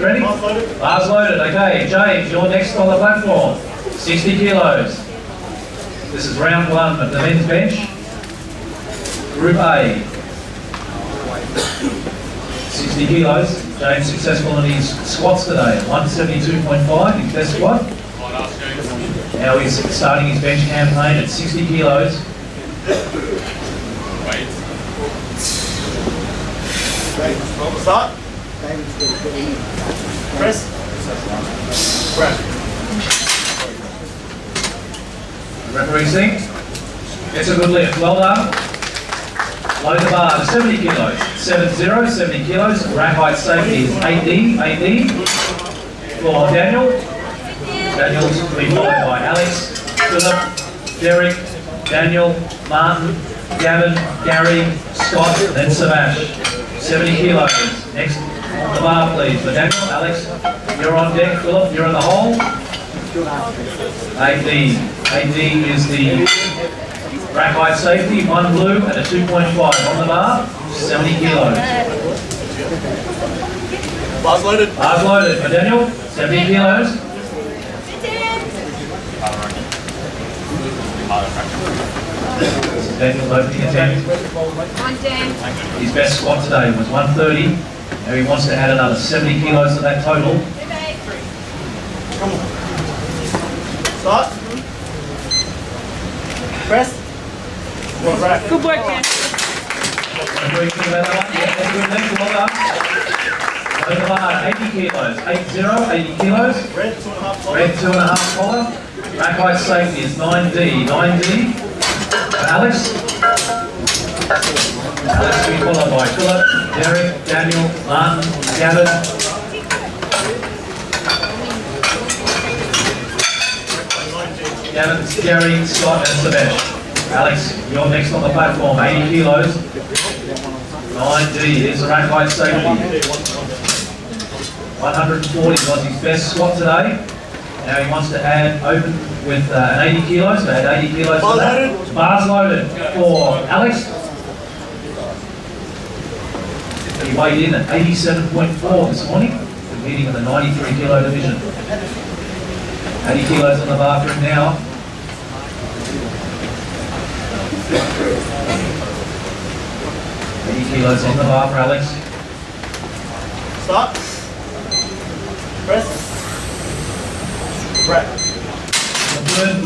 ready? Ready? Bars loaded. Okay, James, you're next on the platform. 60 kilos. This is round one of the men's bench. Group A. 60 kilos. James successful in his squats today. 172.5, his best squat. Now he's starting his bench campaign at 60 kilos. Start. Press. Grab. Referee sings. It's a good lift. Well done. Load the bar to 70 kilos. 70 kilos. Rack height safety is 8D. For Daniel. Daniel's to be followed by Alex, Philip, Derek, Daniel, Martin, Gavin, Gary, Scott, then Savash. 70 kilos. Next on the bar, please. For Daniel, Alex, you're on deck. Philip, you're in the hole. 8D. 8D is the rack height safety, one blue and a 2.5 on the bar, 70 kilos. Bars loaded. Bars loaded for Daniel, 70 kilos. Daniel's opening attempt. His best squat today was 130. Now he wants to add another 70 kilos to that total. Come on. Start. Press. Good work, man. Well done. 80 kilos. 80 kilos. Red 2.5 collar. Red 2.5 collar. Rack height safety is 9D. 9D. Alex. Alex to be followed by Philip, Derek, Daniel, Martin, Gavin. Gavin, Gary, Scott and Sebastian. Alex, you're next on the platform, 80 kilos. 9D, there's the rack height safety. 140 was his best squat today. Now he wants to add open with an 80 kilos, so add 80 kilos to that. Bars loaded for Alex. He weighed in at 87.4 this morning, competing in the 93 kilo division. 80 kilos on the bar for him now. 80 kilos on the bar for Alex. Start. Press. Grab. Good.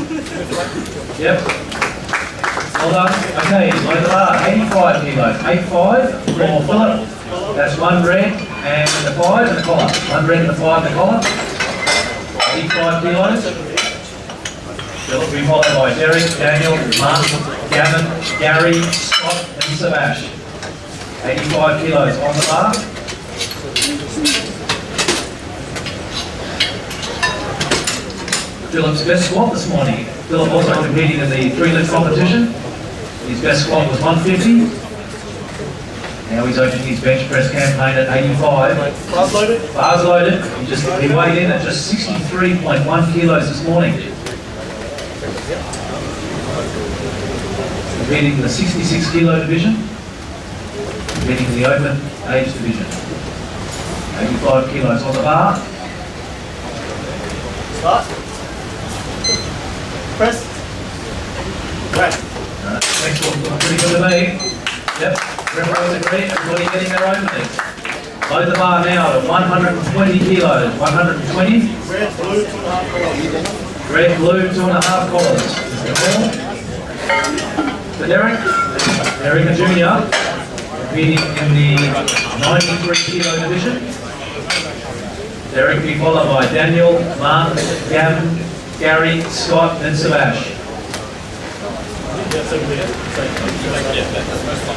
Yep. Well done. Okay, load the bar. 85 kilos. 85 for Philip. That's one red and the 5 and the collar. One red and the 5 and the collar. 85 kilos. Philip will be followed by Derek, Daniel, Martin, Gavin, Gary, Scott and Savash. 85 kilos on the bar. Philip's best squat this morning. Philip also competing in the 3-lift competition. His best squat was 150. Now he's opening his bench press campaign at 85. Bars loaded. Bars loaded. He weighed in at just 63.1 kilos this morning. Competing in the 66 kilo division. Competing in the open age division. 85 kilos on the bar. Start. Press. Grab. Next one, pretty good to me. Yep, referees agree, everybody getting their own things. Load the bar now to 120 kilos. 120. Red, blue, 2.5 collar. Red, blue, 2.5 collars. Is the ball. For Derek. Derek, a junior. Competing in the 93 kilo division. Derek will be followed by Daniel, Martin, Gavin, Gary, Scott and Savash.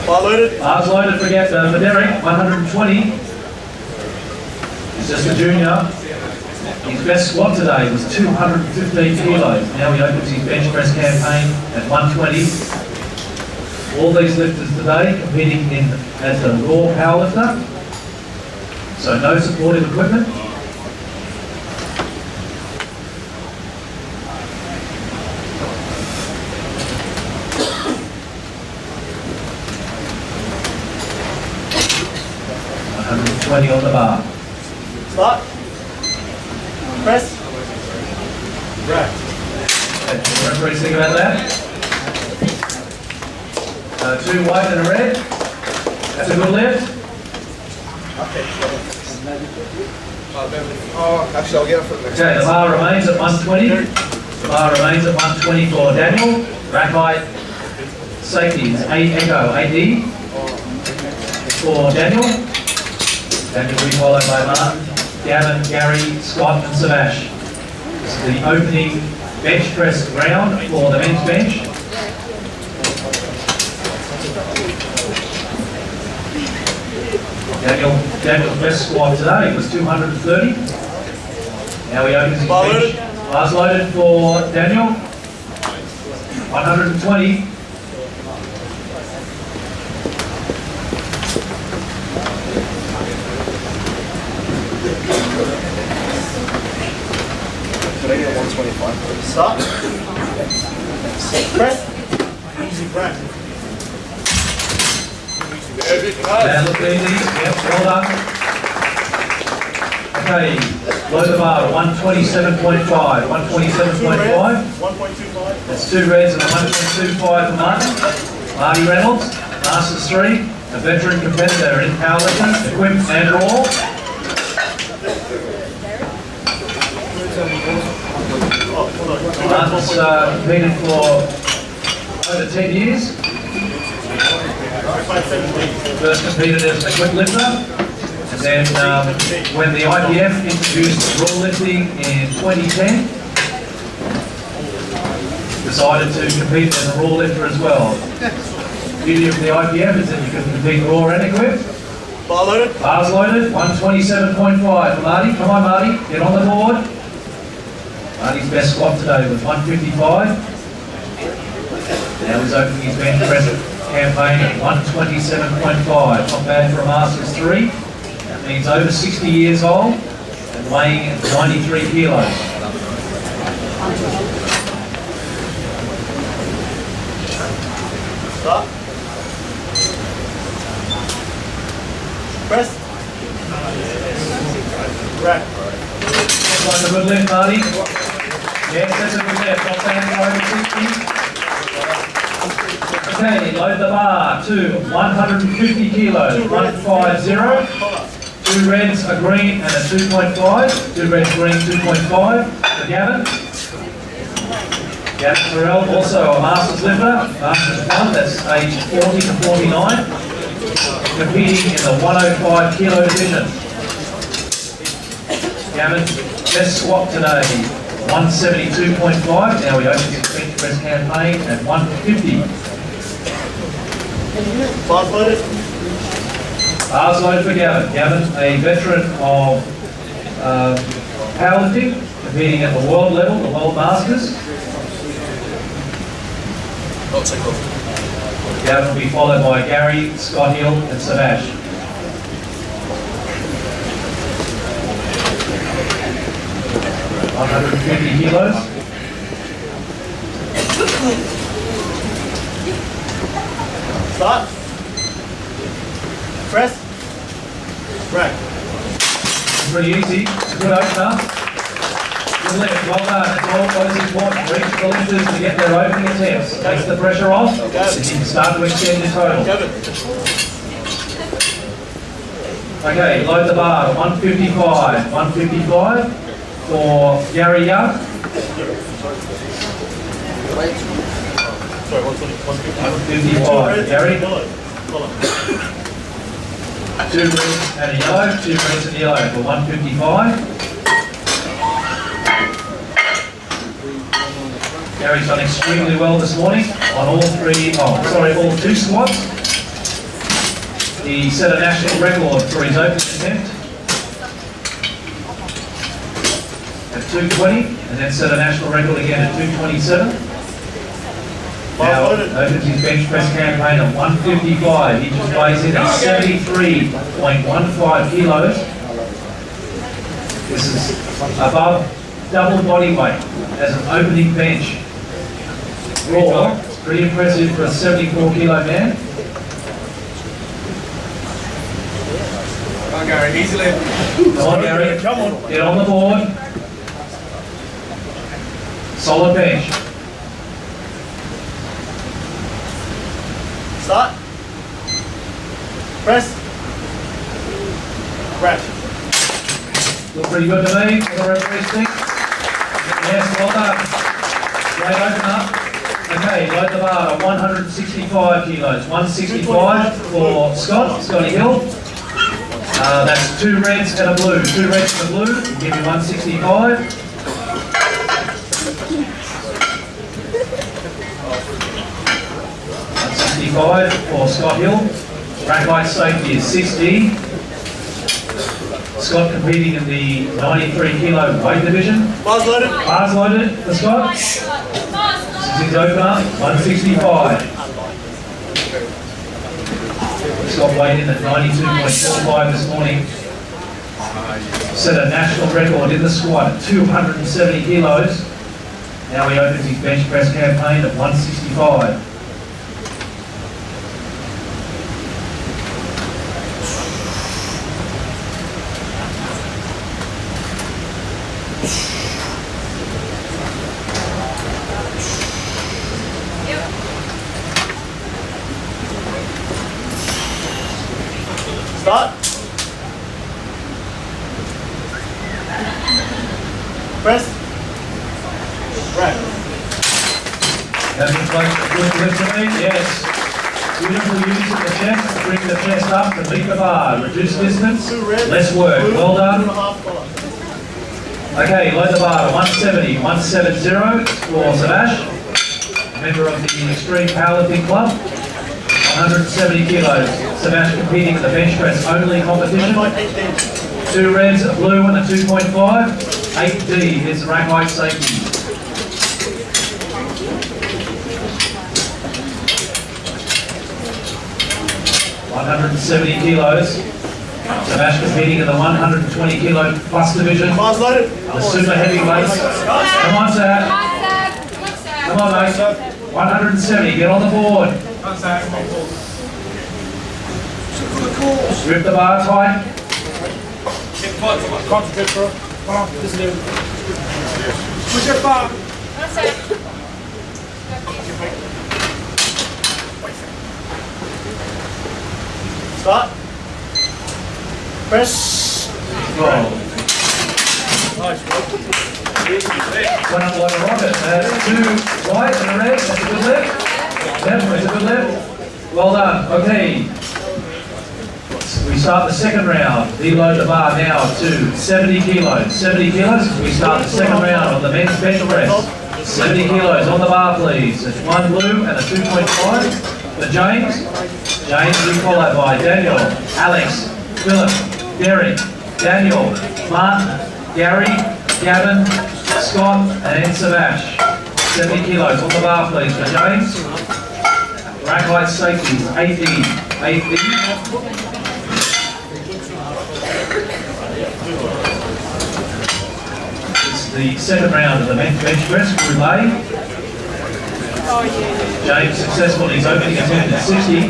Bar loaded. Bars loaded for Derek, 120. He's just a junior. His best squat today was 215 kilos. Now he opens his bench press campaign at 120. All these lifters today competing in as a raw powerlifter. So no supportive equipment. $120 on the bar. Start. Press. Rack. Referees think about that. 2 white and a red. That's a good lift. Oh, actually, I'll get it for the next Okay, the bar remains at 120. The bar remains at 120 for Daniel. Rack height, safety is 8 Echo, 8E for Daniel. Daniel will be followed by Martin, Gavin, Gary, Scott and Savash. This is the opening bench press round for the men's bench. Daniel's best squat today was 230. Now he opens his bench. Bars loaded for Daniel. 120. Did I get 125? Start. Press. Easy rack. That looked easy. Yep, well done. Okay, load the bar at 127.5. 127.5. 1.25. That's 2 reds and a 1.25 for Martin. Marty Reynolds, Masters 3, a veteran competitor in powerlifting, equipped and raw. Martin's competed for over 10 years. First competed as an equipped lifter. And then when the IPF introduced raw lifting in 2010, decided to compete as a raw lifter as well. The beauty of the IPF is that you can compete raw and equipped. Bar loaded. Bars loaded, 127.5 for Marty. Come on Marty, get on the board. Marty's best squat today was 155. Now he's opening his bench press campaign at 127.5. Not bad for a Masters 3. That means over 60 years old and weighing 93 kilos. Start. Press. Rack. That's a good lift, Marty. Yes, that's a good lift. Not bad for over 60. Okay, load the bar to 150 kilos. 150. 2 reds, a green, and a 2.5. 2 reds, green, 2.5 for Gavin. Gavin Terrell, also a Masters lifter. Masters 1, that's age 40 to 49. Competing in the 105 kilo division. Gavin, best squat today, 172.5. Now he opens his bench press campaign at 150. Bars loaded. Bars loaded for Gavin. Gavin, a veteran of powerlifting, competing at the world level, the World Masters. Gavin will be followed by Gary, Scott Hill and Savash. $150 kilos. Start. Press. Rack. Pretty easy. It's a good opener. Good lift. Well done. It's all close important. Reach the lifters to get their opening attempts. Takes the pressure off. And you can start to extend your total. Okay, load the bar. 155. 155 for Gary Young. Sorry, 150. 155. Gary. 2 reds and a yellow. 2 reds and a yellow for 155. Gary's done extremely well this morning on all 2 squats. He set a national record for his opening attempt at 220 and then set a national record again at 227. Now opens his bench press campaign at 155. He just weighs in at 73.15 kilos. This is above double body weight as an opening bench. Raw, pretty impressive for a 74 kilo man. Come on, Gary. Come on. Get on the board. Solid bench. Start. Press. Rack. Look pretty good to me. What the referees think? Yes, well done. Great open up. Okay, load the bar at 165 kilos. 165 for Scotty Hill. That's 2 reds and a blue. 2 reds and a blue. We'll give you 165. 165 for Scott Hill. Rack height safety is 60. Scott competing in the 93 kilo weight division. Bars loaded. Bars loaded for Scott. This is his opener, 165. Scott weighed in at 92.45 this morning. Set a national record in the squat at 270 kilos. Now he opens his bench press campaign at 165. Start. Press. Rack. Having a good lift to me? Yes. Beautiful use of the chest to bring the chest up to meet the bar. Reduce distance, 2 red. less work. Blue, Well done. 2.5 collar. Okay, load the bar to 170, 170 for Sebash, member of the Xtreme Powerlifting Club. 170 kilos. Sebash competing in the bench press only competition. 1.8 2 reds, a blue and a 2.5. 8D is rack height safety. $170 kilos. Sebash competing in the 120 kilo plus division. Bars loaded. The super heavyweights. Come on, Sab. Come on, mate. 170, get on the board. Grip the bar tight. Concentrate, bro. Come on, listen to him. Push your bar. Start. Press. Go. Nice, bro. Went up like a rocket. 2 white and a red. That's a good lift. Yep, that's a good lift. Well done. Okay. We start the second round. Deload the bar now to 70 kilos. 70 kilos. We start the second round on the men's bench press. 70 kilos on the bar, please. It's 1 blue and a 2.5 for James. James will be followed by Daniel, Alex, Philip, Derek, Daniel, Martin, Gary, Gavin, Scott, and Sebash. 70 kilos on the bar, please, for James. Rack height safety is 8D. 8D. It's the second round of the men's bench press, Group A. James successful in his opening attempt at 60.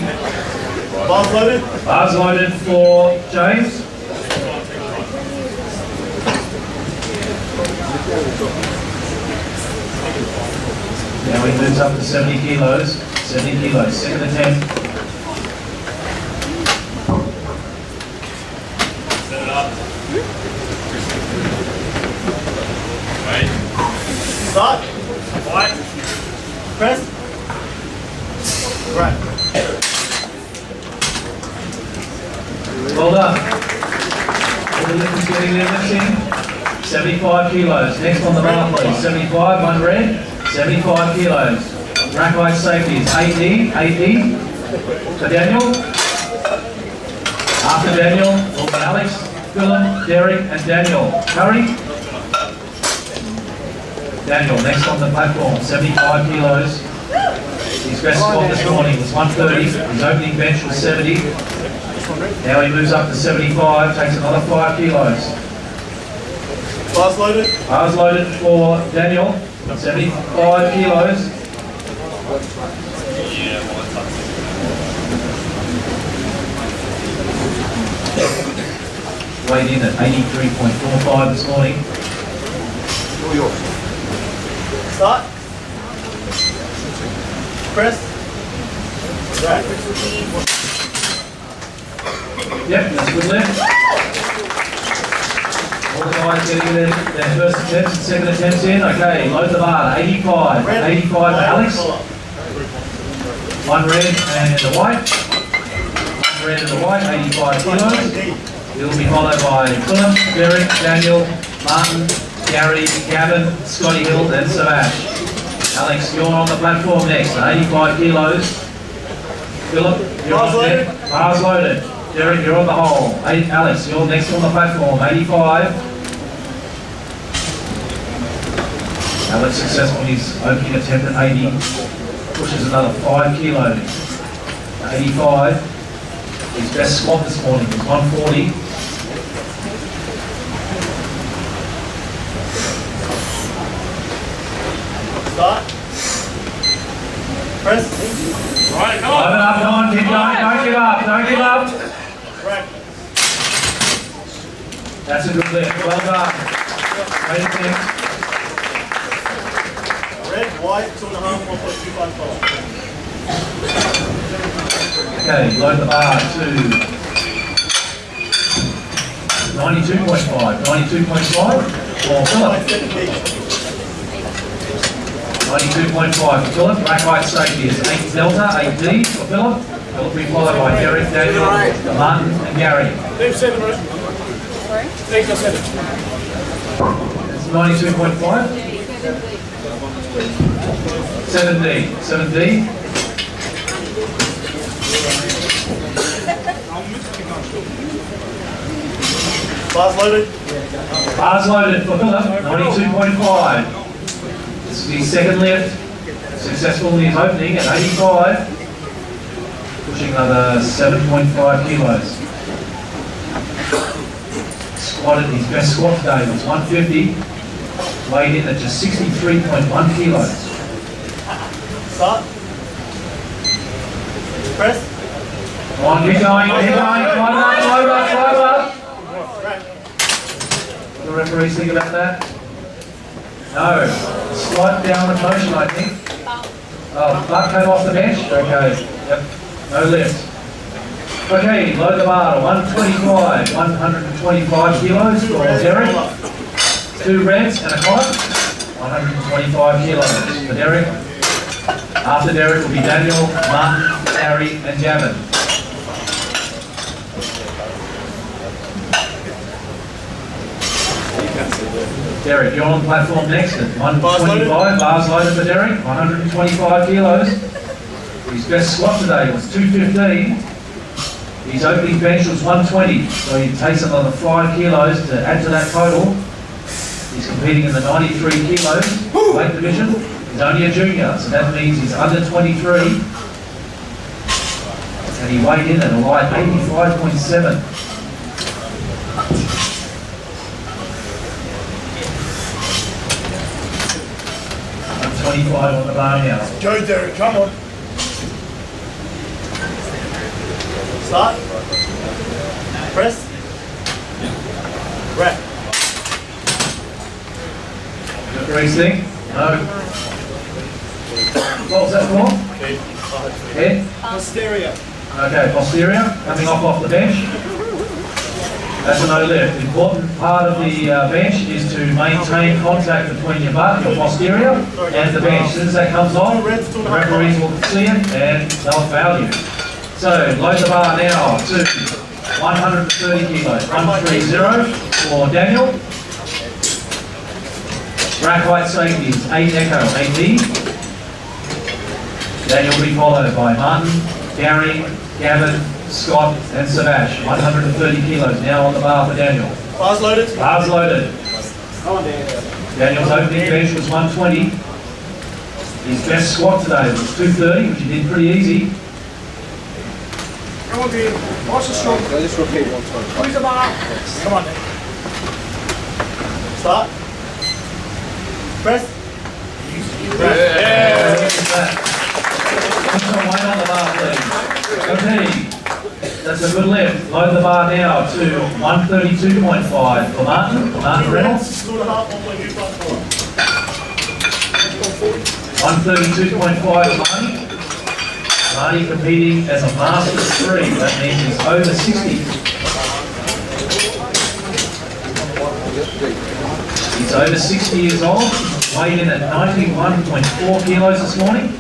Bars loaded. Bars loaded for James. Now he moves up to 70 kilos. 70 kilos, second attempt. Set it up. Start. White. Press. Rack. Well done. All the lifters getting their lifts in. 75 kilos. Next on the bar, please. 75, 1 red. 75 kilos. Rack height safety is 8D. 8D. For Daniel. After Daniel, will be Alex, Philip, Derek, and Daniel. Curry. Daniel, next on the platform, 75 kilos. His best score this morning was 130. His opening bench was 70. Now he moves up to 75, takes another 5 kilos. Bars loaded. Bars loaded for Daniel, 75 kilos. weighed in at 83.45 this morning. All yours. Start. Press. Rack. Yep, that's good lift. All the guys getting their first attempts and second attempts in. Okay, load the bar, 85. 85 Alex. One red and the white. One red and the white, 85 kilos. It'll be followed by Philip, Derek, Daniel, Martin, Gary, Gavin, Scotty Hill and Savash. Alex, you're on the platform next, 85 kilos. Philip, you're on deck. Bars loaded. Derek, you're on the hole. Alex, you're next on the platform, 85. Alex successful in his opening attempt at 80. Pushes another 5 kilos. 85. His best squat this morning was 140. Start. Press. Right, come Open on. up, come on, keep going, don't give up, don't give up. Rack. That's a good lift, well done. Great attempt. Red, white, 2.5, 1.25. Okay, load the bar to 92.5, 92.5 for Philip. 92.5 for Philip. Rack height safety is 8 Delta, 8D for Philip. Philip will be followed by Derek, Daniel, Martin and Gary. Leave 7, right? Sorry? Leave the 7. It's 92.5. 7D, 7D. Bars loaded. Bars loaded for Philip, 92.5. This is his second lift. Successful in his opening at 85. Pushing another 7.5 kilos. Squatted, his best squat today was 150. Weighed in at just 63.1 kilos. Start. Press. Come on, keep going, keep going. Climb up, climb up, climb up. Rack. What do the referees think about that? No. Slight downward motion, I think. Oh, butt came off the bench? Okay. Yep. No lift. Okay, load the bar to 125. 125 kilos for Derek. 2 reds and a cot. 125 kilos for Derek. After Derek will be Daniel, Martin, Harry and Javin. Derek, you're on the platform next at 125. Bars loaded for Derek, 125 kilos. His best squat today was 215. His opening bench was 120, so he takes another 5 kilos to add to that total. He's competing in the 93 kilos weight division. He's only a junior, so that means he's under 23. And he weighed in at a light 85.7. 25 on the bar now. Go, Derek, come on. Start. Press. Rack. Referee's thing? No. What was that for? Head? Posterior. Okay, posterior, coming off the bench. That's a no lift. The important part of the bench is to maintain contact between your butt, your posterior, and the bench. As soon as that comes on, the referees will see it and they'll foul you. So, load the bar now to 130 kilos. 130 for Daniel. Rack height safety is 8 Echo, 8D. Daniel will be followed by Martin, Gary, Gavin, Scott and Savash. 130 kilos now on the bar for Daniel. Bars loaded. Bars loaded. Come on, Dan. Daniel's opening bench was 120. His best squat today was 230, which he did pretty easy. Come on, Dan. Watch the stroke. Can I just repeat 125? Squeeze the bar. Come on, Dan. Start. Press. Put some weight on the bar, please. Okay. That's a good lift. Load the bar now to 132.5 for Martin. Martin Reynolds. 2.5, 1.25. 132.5 for Marty. Marty competing as a Master 3. That means he's over 60. He's over 60 years old. Weighed in at 91.4 kilos this morning.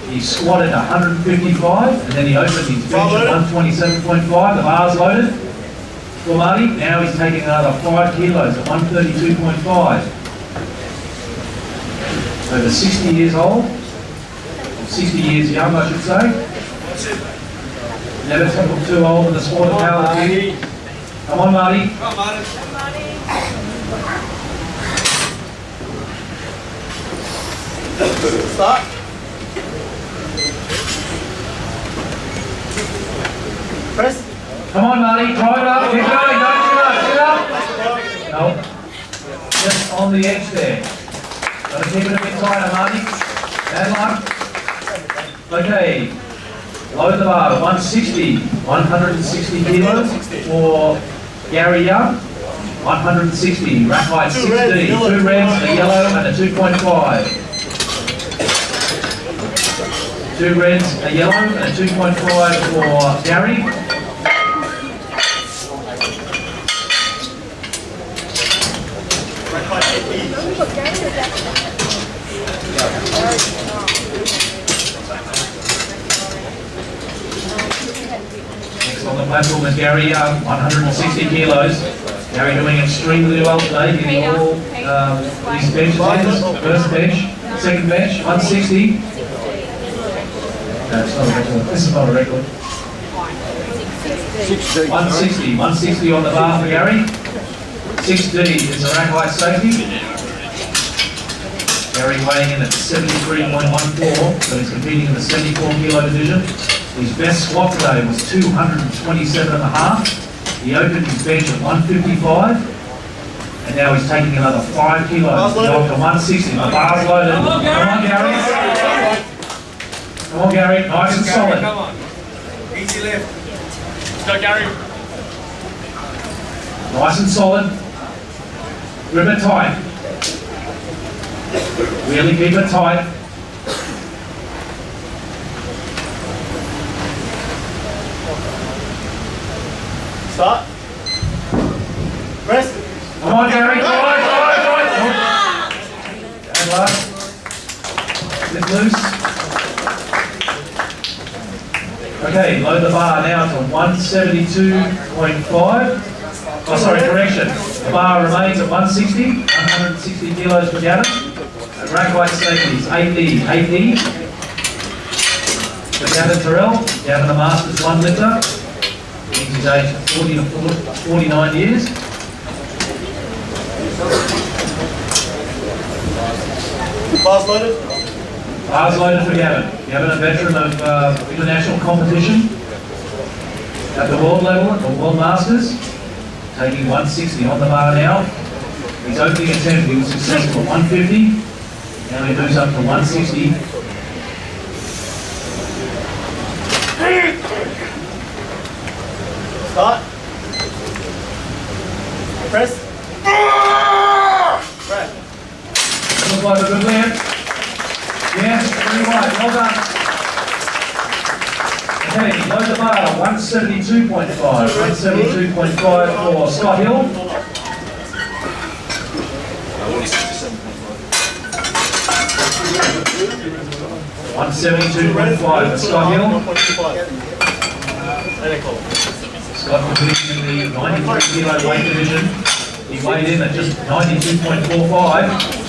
He squatted 155, and then he opened his bench at 127.5. The bar's loaded for Marty. Now he's taking another 5 kilos at 132.5. Over 60 years old. 60 years young, I should say. Never too old in the sport of powerlifting. Come on, Marty. Come on, Martin. Start. Press. Come on, Marty. Drive it up. Keep going. Don't sit up. No. Just on the edge there. Got to keep it a bit tighter, Marty. Bad luck. Okay. Load the bar to 160. 160 kilos for Gary Young. 160. Rack height 16. 2 reds, a yellow, and a 2.5. 2 reds, a yellow, and a 2.5 for Gary. Next on the platform is Gary Young, 160 kilos. Gary doing extremely well today, getting all his benches in. First bench, second bench, 160. No, it's not a record. This is not a record. 160 on the bar for Gary. 6D is the rack height safety. Gary weighing in at 73.14, so he's competing in the 74 kilo division. His best squat today was 227.5. He opened his bench at 155, and now he's taking another 5 kilos to go up to 160. The bar's loaded. Come on, Gary. Come on, Gary. Nice and solid. Come on. Easy lift. Let's go, Gary. Nice and solid. Grip it tight. Really keep it tight. Start. Press. Come on, Gary. Right. And last. Get loose. Okay, load the bar now to 172.5. Oh, sorry, correction. The bar remains at 160, 160 kilos for Gavin. And rack height safety is 8E. For Gavin Terrell, Gavin the Masters 1 lifter. He's aged 40 to 49 years. Bars loaded. Bars loaded for Gavin. Gavin, a veteran of international competition at the world level, at the World Masters, taking 160 on the bar now. His opening attempt, he was successful at 150. Now he moves up to 160. Start. Press. Press. Looks like a good lift. Yes, very wide. Well done. Okay, load the bar, 172.5. 172.5 for Scott Hill. 172.5 for Scott Hill. 1.25. Scott competing in the 93 kilo weight division. He weighed in at just 92.45.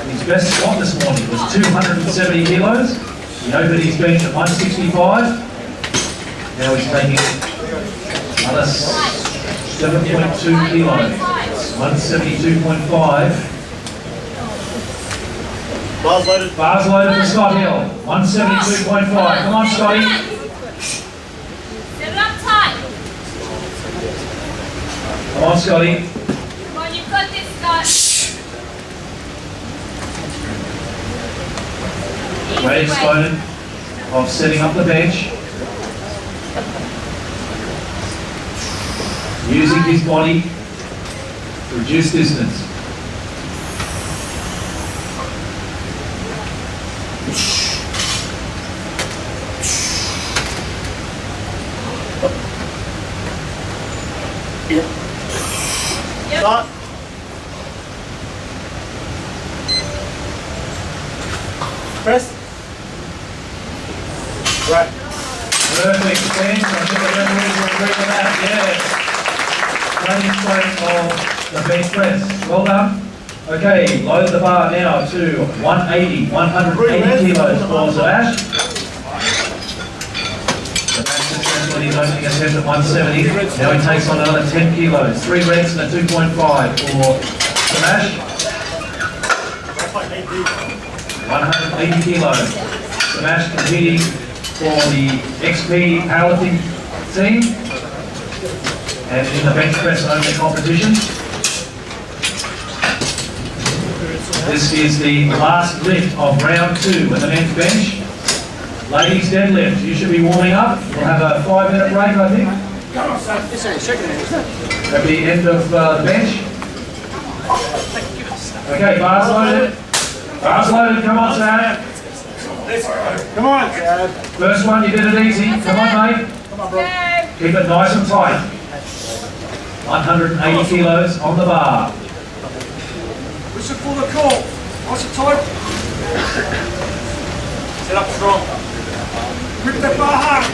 His best squat this morning was 270 kilos. He opened his bench at 165. Now he's taking another 7.2 kilos. 172.5. Bars loaded. Bars loaded for Scott Hill. 172.5. Come on, Scotty. Set it up tight. Come on, Scotty. Come on, you've got this, Scott. Great exponent of setting up the bench. using his body to reduce distance. Start. Press. Right. Perfect, thanks. I think the referees will agree with that, yes. Running straight of the bench press. Well done. Okay, load the bar now to 180 kilos for Sebash. Sebash successfully opening a attempt at 170. Now he takes on another 10 kilos. 3 reps and a 2.5 for Sebash. 180 kilos. Sebash competing for the XP Powerlifting team and in the bench press only competition. This is the last lift of round 2 with the men's bench. Ladies deadlift, you should be warming up. We'll have a 5-minute break, I think, at the end of the bench. Okay, bars loaded. Bars loaded, come on, Sam. Come on, Dad. First one, you did it easy. Come on, mate. Go. Keep it nice and tight. 180 kilos on the bar. Listen for the call. Nice and tight. Set up strong. Rip that bar hard.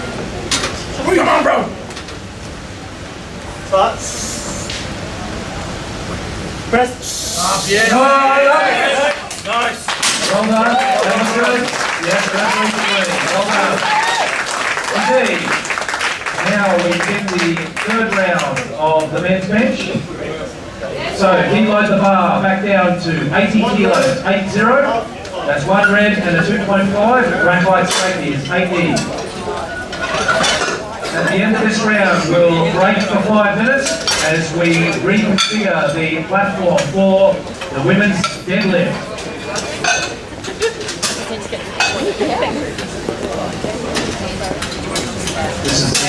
Come on, bro. Start. Press. Yeah. Oh, I love it. Nice. Well done. That was good. Yes, that's really good. Okay. Now we get the third round of the men's bench. So deload the bar back down to 80 kilos, 80. That's 1 red and a 2.5. Graphite safety is 80. At the end of this round, we'll break for 5 minutes as we reconfigure the platform for the women's deadlift. This is the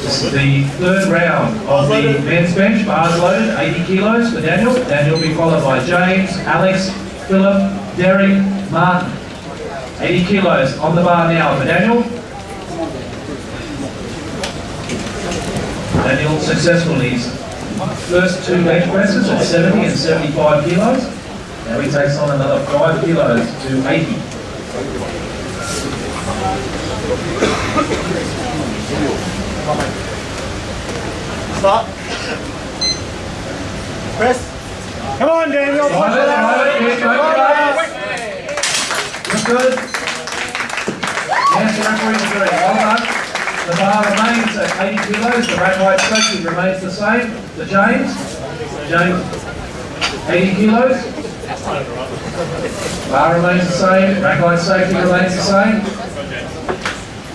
This is the third round of the men's bench. Bars loaded, 80 kilos for Daniel. Daniel will be followed by James, Alex, Philip, Derek, Martin. 80 kilos on the bar now for Daniel. Daniel successful in his first 2 bench presses at 70 and 75 kilos. Now he takes on another 5 kilos to 80. Stop. Press. Come on, Daniel. Hold it, keep going, guys. Look good. Yes, the referee's agree. Well done. The bar remains at 80 kilos. The rack height safety remains the same. The James, 80 kilos. Bar remains the same. Rack height safety remains the same.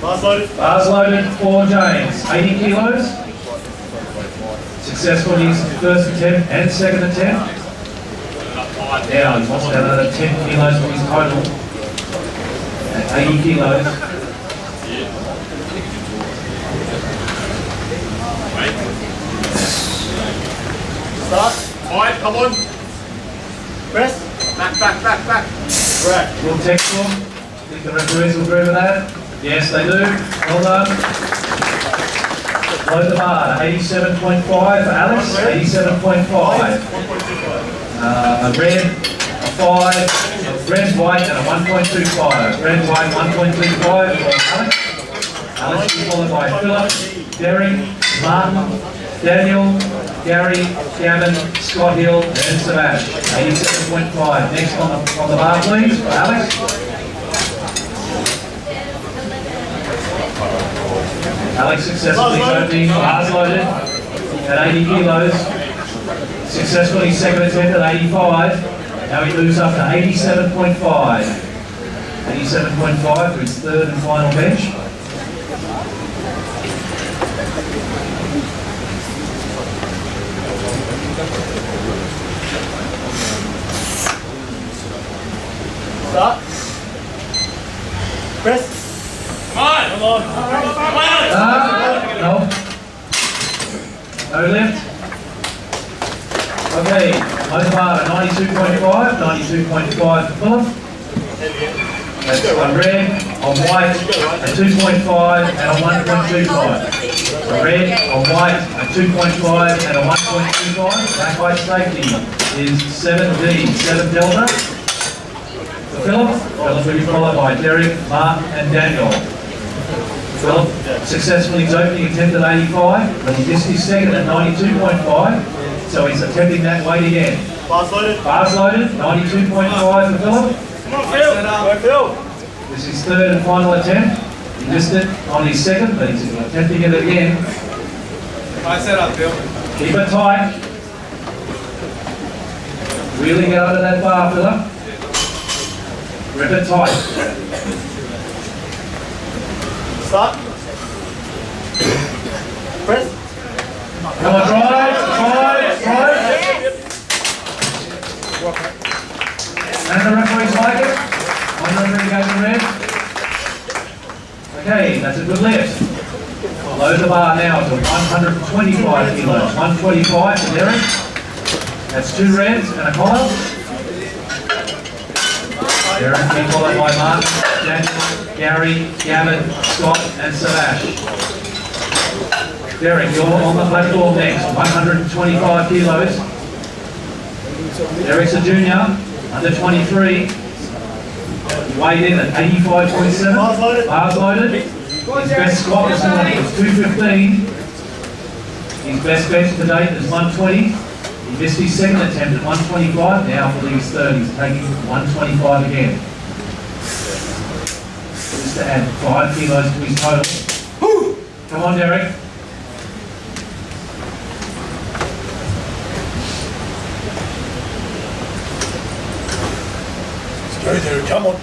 Bars loaded. Bars loaded for James, 80 kilos. Successful in his first attempt and second attempt. Now he wants to have another 10 kilos for his total. At 80 kilos. Start. Alright, come on. Press. Back. Right. Real textual. Think the referees will agree with that? Yes, they do. Well done. Load the bar, 87.5 for Alex, 87.5. A red, a 5, a red, white, and a 1.25. Red, white, 1.25 for Alex. Alex is followed by Philip, Derek, Martin, Daniel, Gary, Gavin, Scott Hill, and Sebash. 87.5. Next on the bar, please, for Alex. Alex successfully opening, bars loaded at 80 kilos. Successfully second attempt at 85. Now he moves up to 87.5. 87.5 for his third and final bench. Start. Press. Come on. Come on. No. No lift. Okay, load the bar at 92.5, 92.5 for Philip. That's on red, on white, at 2.5 and a 1.25. So red, on white, at 2.5 and a 1.25. Black white safety is 7D, 7 Delta. For Philip will be followed by Derek, Mark and Daniel. Philip successfully opening attempted 85, but he missed his second at 92.5, so he's attempting that weight again. Bars loaded. Bars loaded, 92.5 for Philip. Come on, Phil. Go, Phil. This is his third and final attempt. He missed it on his second, but he's attempting it again. I set up, Bill. Keep it tight. Really get under that bar, Philip. Grip it tight. Start. Press. Come on, drive. And the referees like it. One referee goes in red. Okay, that's a good lift. Load the bar now to 125 kilos. 125 for Derek. That's 2 reds and a collar. Derek being followed by Martin, Daniel, Gary, Gavin, Scott and Savash. Derek, you're on the platform next. 125 kilos. Derek's a junior, under 23. Weighed in at 85.7. Bars loaded. Bars loaded. His best squat this morning was 215. His best bench to date is 120. He missed his second attempt at 125. Now for his third, he's taking 125 again. Just to add 5 kilos to his total. Come on, Derek. Go there, come on.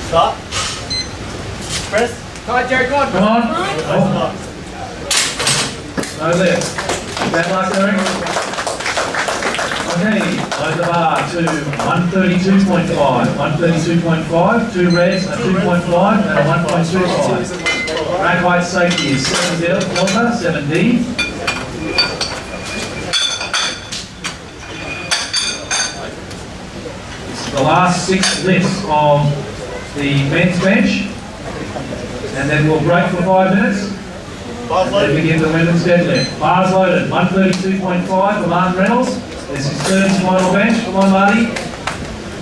Start. Press. Tight, Jerry, come on. Come on. Start. No lift. Bad luck, Derek. Okay, load the bar to 132.5. 132.5, 2 reds, a 2.5 and a 1.25. Rack height safety is 7 Delta, 7D. This is the last 6 lifts of the men's bench. And then we'll break for 5 minutes. Bars Then loaded. begin the women's deadlift. Bars loaded, 132.5 for Martin Reynolds. This is third and final bench. Come on, Marty.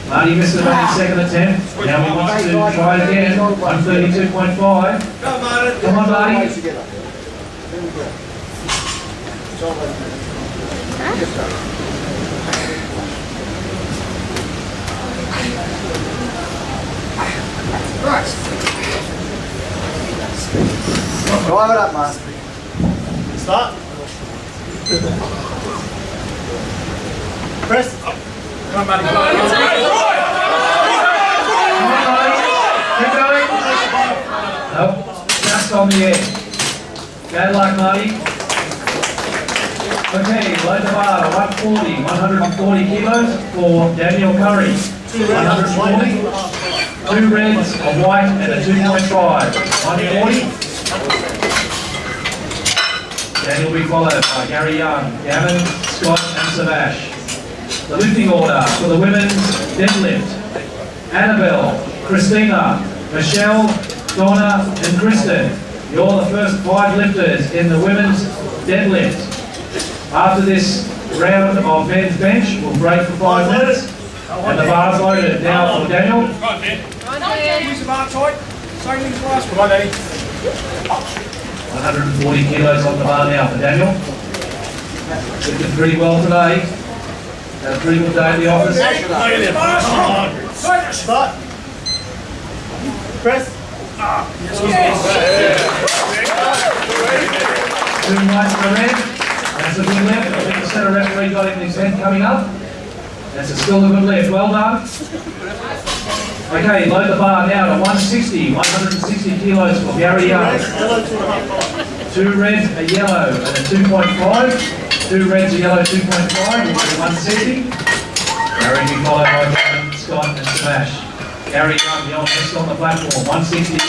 Marty missed it on his second attempt. Now he wants to try it again. 132.5. Come on, Come on, Marty. Drive it up, man. Start. Press. Come on, buddy. Come on, Marty. Keep going. Nope. Just on the edge. Bad luck, Marty. Okay, load the bar to 140 kilos for Daniel Curry. 140. 2 reds, a white and a 2.5. 140. Daniel will be followed by Gary Young, Gavin, Scott and Savash. The lifting order for the women's deadlift. Annabelle, Christina, Michelle, Donna and Kristen. You're the first 5 lifters in the women's deadlift. After this round of men's bench, we'll break for 5 minutes. And the bar's loaded now for Daniel. Come on, Ben. Use the bar tight. Same thing for us. Come on, Danny. 140 kilos on the bar now for Daniel. Lifted pretty well today. Had a pretty good day at the office. Start. Press. 2 whites for red. That's a good lift. I think the centre referee got in his head coming up. That's still a good lift. Well done. Okay, load the bar now to 160 kilos for Gary Young. Press. Yellow 2.5. 2 red, a yellow, and a 2.5. 2 reds, a yellow, 2.5, which is 160. Gary will be followed by Gavin, Scott, and Smash. Gary Young, the old next on the platform, 160.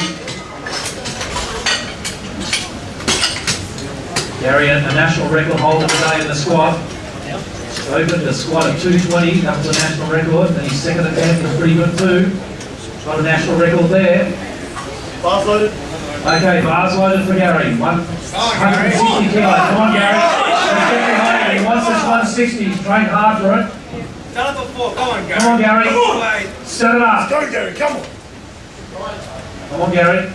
Gary, a national record holder today in the squat. Opened a squat of 220, that was a national record, and his second attempt was pretty good too. Got a national record there. Bars loaded. Okay, bars loaded for Gary. 160 kilos. Come on, Gary. Let's get behind him. He wants this 160. He's trained hard for it. Done it before. Come on, Gary. Come on, Gary. Come on, mate. Set it up. Go, Gary, come on. Come on, Gary.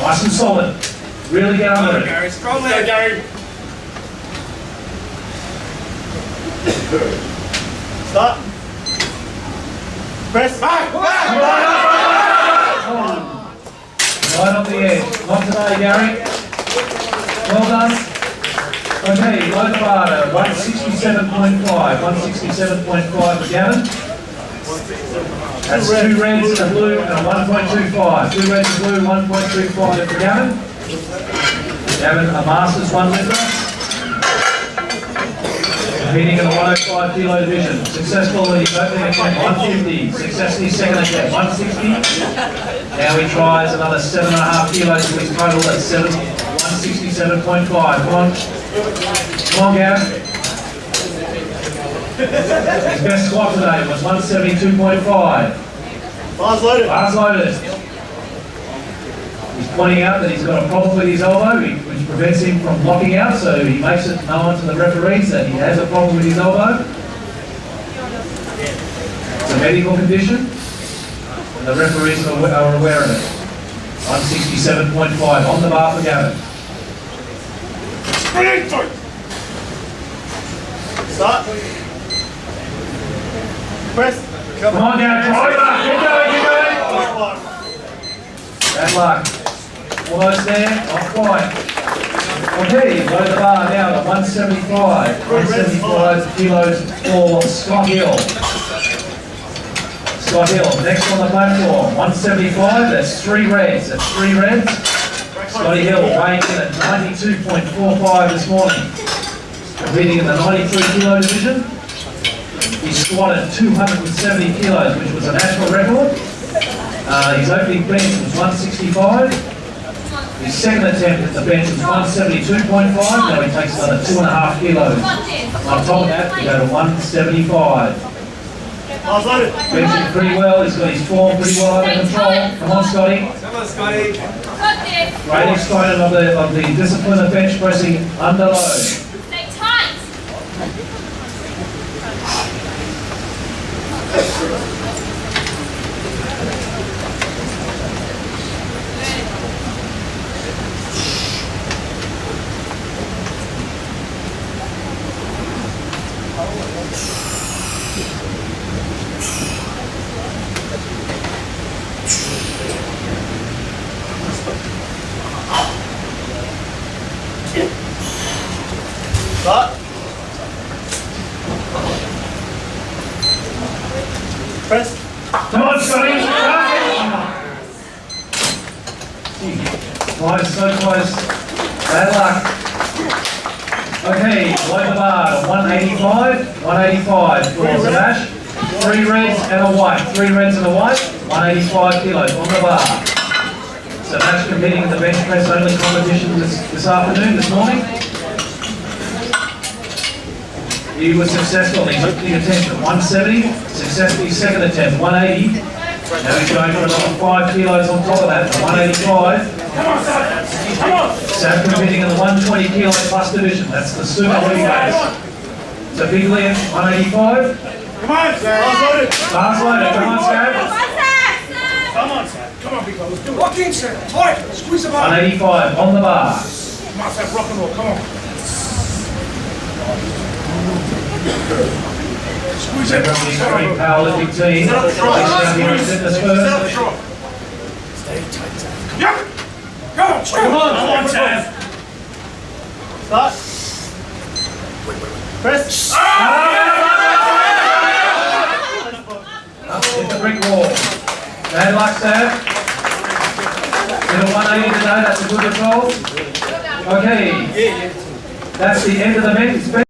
Nice and solid. Really get Come under on, it. Gary. Strong Go, leg. Gary. Start. Press. Back, back. Right off the edge. Not today, Gary. Well done. Okay, low bar to 167.5. 167.5 for Gavin. That's 2 reds, a blue, and a 1.25. 2 reds, a blue, 1.25 for Gavin. Gavin, a Masters 1 litre. Competing in the 105 kilo division. Successful in his opening attempt, 150. Successful in his second attempt, 160. Now he tries another 7.5 kilos to his total at 167.5. Come on. Come on, Gavin. His best squat today was 172.5. Bars loaded. Bars loaded. He's pointing out that he's got a problem with his elbow, which prevents him from locking out, so he makes it known to the referees that he has a problem with his elbow. It's a medical condition, and the referees are aware of it. 167.5 on the bar for Gavin. Start. Press. Come on, Gavin, try it up. Keep going, keep going. Bad luck. Almost there, not quite. Okay, load the bar now to 175. 175 kilos for Scott Hill. Scott Hill, next on the platform, 175, that's 3 reds. That's 3 reds. Scotty Hill weighing in at 92.45 this morning. Competing in the 93 kilo division. He squatted 270 kilos, which was a national record. His opening bench was 165. His second attempt at the bench was 172.5. Now he takes another 2.5 kilos. On top of that, we go to 175. Bars loaded. Benching pretty well. He's got his form pretty well under control. Come on, Scotty. Come on, Scotty. Got this. Great exponent of the discipline of bench pressing under load. Stay tight. Start. Press. Come on, Scotty. Close, so close. Bad luck. Okay, load the bar to 185. 185 for Sebash. 3 reds and a white. 3 reds and a white. 185 kilos on the bar. Sebash competing in the bench press only competition this afternoon, this morning. He was successful in his opening attempt at 170, successful in his second attempt, 180. Now he's going for another 5 kilos on top of that, 185. Sam competing in the 120 kilo plus division, that's the super heavyweight. So big lift, 185. Come on, Sam. Bars loaded. Bars loaded, come on, Sam. Come on, Sam. Come on, big fella. Let's do it. Walk in, Sam. Tight. Squeeze the bar. 185 on the bar. Come on, Sam. Rock and roll. Come on. Squeeze it. Everyone in the Xtreme Powerlifting team. Set up the try. Place down here and fitness Set up the first. try. Stay tight, Sam. Yep. Come on, Come on, Sam. Start. Press. Up hit the brick wall. Bad luck, Sam. In a 180 today, that's a good result. Okay, that's the end of the men's.